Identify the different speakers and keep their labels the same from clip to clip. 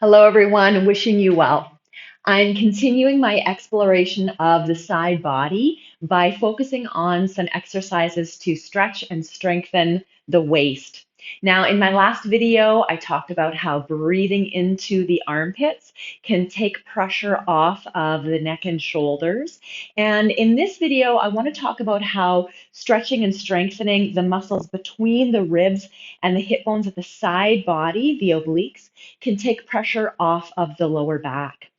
Speaker 1: Hello, everyone. Wishing you well. I'm continuing my exploration of the side body by focusing on some exercises to stretch and strengthen the waist. Now, in my last video, I talked about how breathing into the armpits can take pressure off of the neck and shoulders. And in this video, I want to talk about how stretching and strengthening the muscles between the ribs and the hip bones of the side body, the obliques, can take pressure off of the lower back.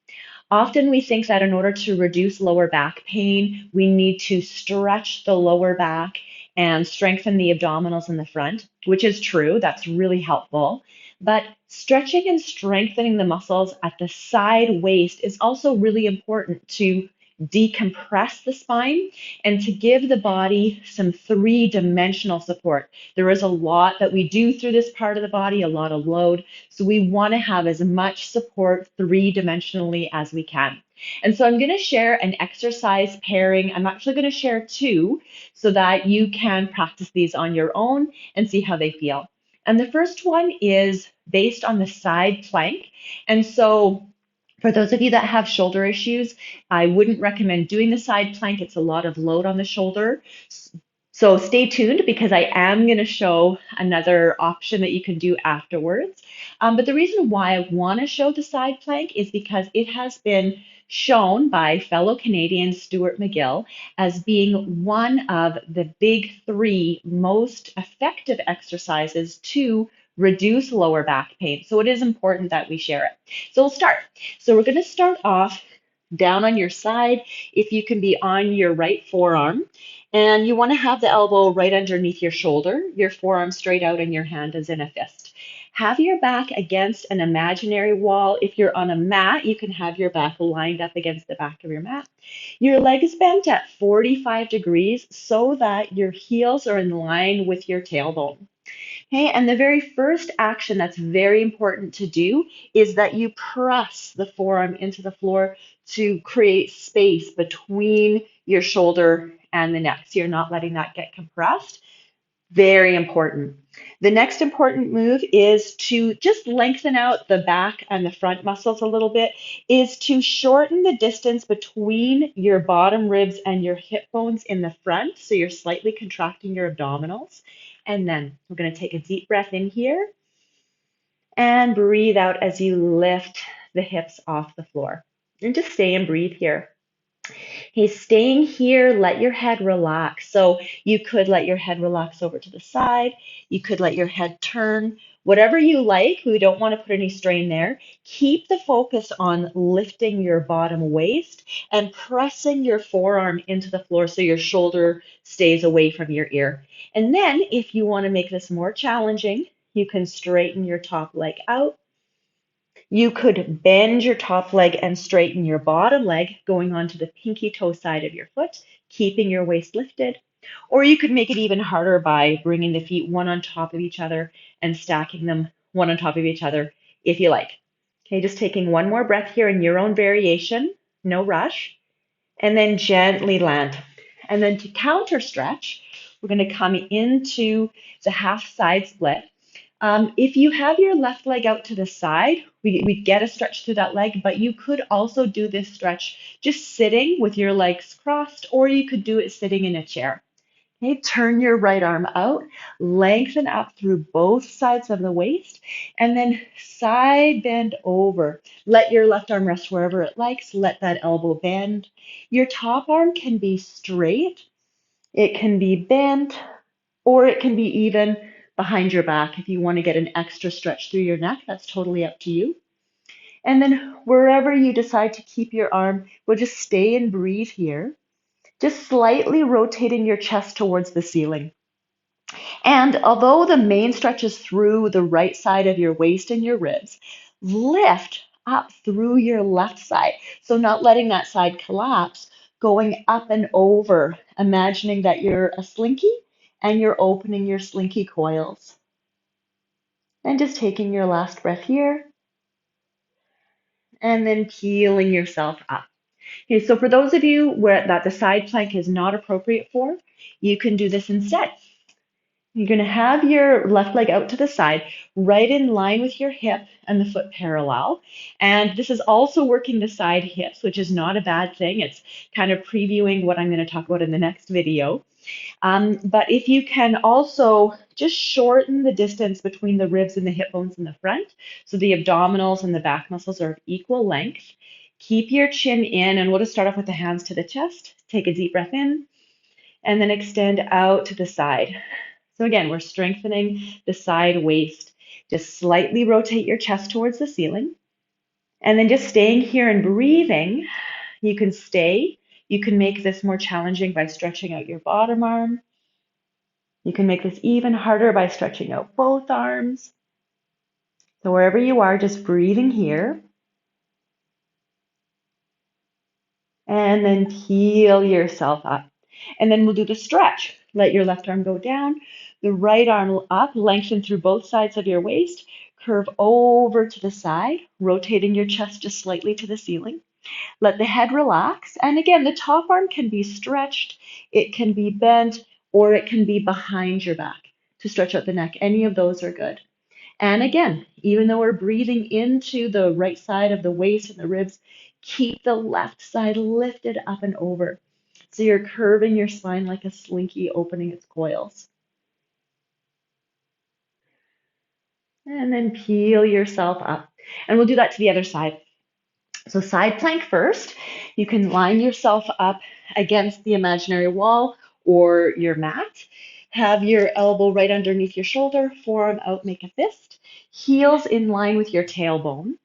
Speaker 1: Often we think that in order to reduce lower back pain, we need to stretch the lower back and strengthen the abdominals in the front, which is true. That's really helpful. But stretching and strengthening the muscles at the side waist is also really important to decompress the spine and to give the body some three-dimensional support. There is a lot that we do through this part of the body, a lot of load. So we want to have as much support three-dimensionally as we can. And so I'm going to share an exercise pairing. I'm actually going to share two so that you can practice these on your own and see how they feel. And the first one is based on the side plank. And so for those of you that have shoulder issues, I wouldn't recommend doing the side plank. It's a lot of load on the shoulder. So stay tuned because I am going to show another option that you can do afterwards. But the reason why I want to show the side plank is because it has been shown by fellow Canadian Stuart McGill as being one of the big three most effective exercises to reduce lower back pain. So it is important that we share it. So we'll start. So we're going to start off down on your side. If you can be on your right forearm, and you want to have the elbow right underneath your shoulder, your forearm straight out, and your hand is in a fist. Have your back against an imaginary wall. If you're on a mat, you can have your back lined up against the back of your mat. Your legs bent at 45 degrees so that your heels are in line with your tailbone. Okay, and the very first action that's very important to do is that you press the forearm into the floor to create space between your shoulder and the neck. So you're not letting that get compressed. Very important. The next important move is to just lengthen out the back and the front muscles a little bit, is to shorten the distance between your bottom ribs and your hip bones in the front. So you're slightly contracting your abdominals. And then we're going to take a deep breath in here and breathe out as you lift the hips off the floor. And just stay and breathe here. Okay, staying here, let your head relax. So you could let your head relax over to the side. You could let your head turn. Whatever you like, we don't want to put any strain there. Keep the focus on lifting your bottom waist and pressing your forearm into the floor so your shoulder stays away from your ear. And then if you want to make this more challenging, you can straighten your top leg out. You could bend your top leg and straighten your bottom leg, going onto the pinky toe side of your foot, keeping your waist lifted. Or you could make it even harder by bringing the feet one on top of each other and stacking them one on top of each other if you like. Okay, just taking one more breath here in your own variation, no rush, and then gently land. And then to counter stretch, we're going to come into the half side split. If you have your left leg out to the side, we get a stretch through that leg, but you could also do this stretch just sitting with your legs crossed, or you could do it sitting in a chair. Okay, turn your right arm out, lengthen up through both sides of the waist, and then side bend over. Let your left arm rest wherever it likes. Let that elbow bend. Your top arm can be straight, it can be bent, or it can be even behind your back if you want to get an extra stretch through your neck. That's totally up to you. And then wherever you decide to keep your arm, we'll just stay and breathe here, just slightly rotating your chest towards the ceiling. And although the main stretch is through the right side of your waist and your ribs, lift up through your left side. So not letting that side collapse, going up and over, imagining that you're a slinky and you're opening your slinky coils. And just taking your last breath here and then peeling yourself up. Okay, so for those of you where that the side plank is not appropriate for, you can do this instead. You're going to have your left leg out to the side, right in line with your hip and the foot parallel. And this is also working the side hips, which is not a bad thing. It's kind of previewing what I'm going to talk about in the next video. But if you can also just shorten the distance between the ribs and the hip bones in the front, so the abdominals and the back muscles are of equal length. Keep your chin in, and we'll just start off with the hands to the chest. Take a deep breath in, and then extend out to the side. So again, we're strengthening the side waist. Just slightly rotate your chest towards the ceiling. And then just staying here and breathing, you can stay. You can make this more challenging by stretching out your bottom arm. You can make this even harder by stretching out both arms. So wherever you are, just breathing here. And then peel yourself up. And then we'll do the stretch. Let your left arm go down, the right arm up, lengthen through both sides of your waist, curve over to the side, rotating your chest just slightly to the ceiling. Let the head relax. And again, the top arm can be stretched, it can be bent, or it can be behind your back to stretch out the neck. Any of those are good. And again, even though we're breathing into the right side of the waist and the ribs, keep the left side lifted up and over. So you're curving your spine like a slinky opening its coils. And then peel yourself up. And we'll do that to the other side. So side plank first. You can line yourself up against the imaginary wall or your mat. Have your elbow right underneath your shoulder, forearm out, make a fist. Heels in line with your tailbone.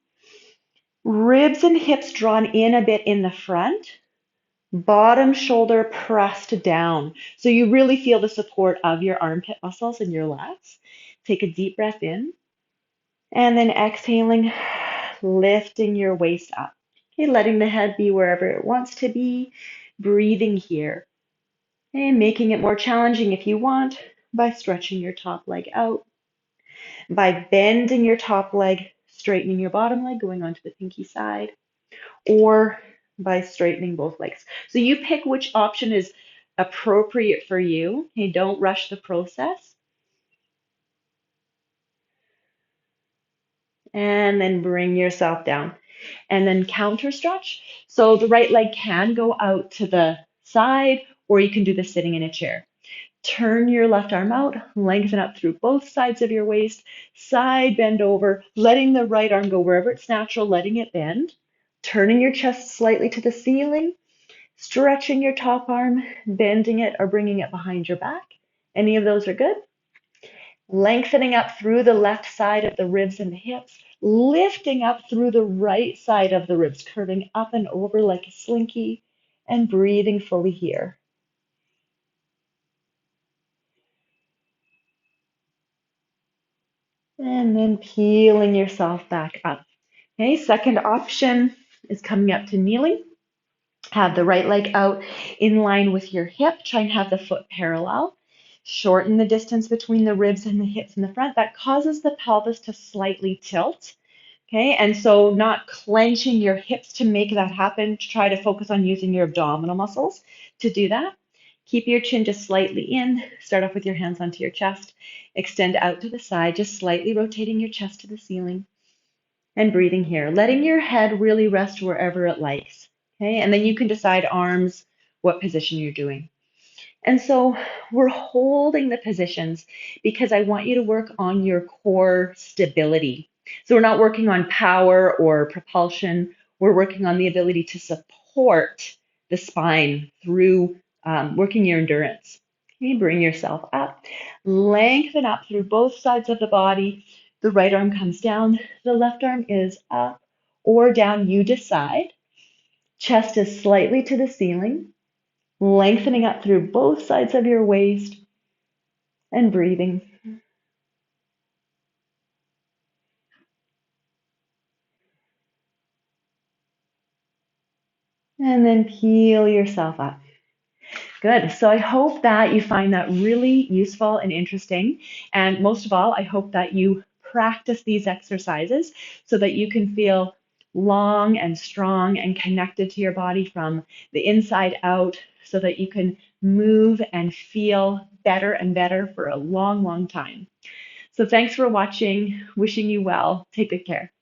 Speaker 1: Ribs and hips drawn in a bit in the front. Bottom shoulder pressed down. So you really feel the support of your armpit muscles and your lats. Take a deep breath in. And then exhaling, lifting your waist up. Okay, letting the head be wherever it wants to be. Breathing here. And making it more challenging if you want by stretching your top leg out. By bending your top leg, straightening your bottom leg, going onto the pinky side. Or by straightening both legs. So you pick which option is appropriate for you. Okay, don't rush the process. And then bring yourself down. And then counter stretch. So the right leg can go out to the side, or you can do this sitting in a chair. Turn your left arm out, lengthen up through both sides of your waist, side bend over, letting the right arm go wherever it's natural, letting it bend. Turning your chest slightly to the ceiling, stretching your top arm, bending it or bringing it behind your back. Any of those are good. Lengthening up through the left side of the ribs and the hips, lifting up through the right side of the ribs, curving up and over like a slinky, and breathing fully here. And then peeling yourself back up. Okay, second option is coming up to kneeling. Have the right leg out in line with your hip. Try and have the foot parallel. Shorten the distance between the ribs and the hips in the front. That causes the pelvis to slightly tilt. Okay, and so not clenching your hips to make that happen. Try to focus on using your abdominal muscles to do that. Keep your chin just slightly in. Start off with your hands onto your chest. Extend out to the side, just slightly rotating your chest to the ceiling. And breathing here, letting your head really rest wherever it likes. Okay, and then you can decide arms, what position you're doing. And so we're holding the positions because I want you to work on your core stability. So we're not working on power or propulsion. We're working on the ability to support the spine through working your endurance. Okay, bring yourself up, lengthen up through both sides of the body. The right arm comes down, the left arm is up or down, you decide. Chest is slightly to the ceiling, lengthening up through both sides of your waist and breathing. And then peel yourself up. Good. So I hope that you find that really useful and interesting. And most of all, I hope that you practice these exercises so that you can feel long and strong and connected to your body from the inside out so that you can move, and feel better and better for a long, long time. So thanks for watching. Wishing you well. Take good care.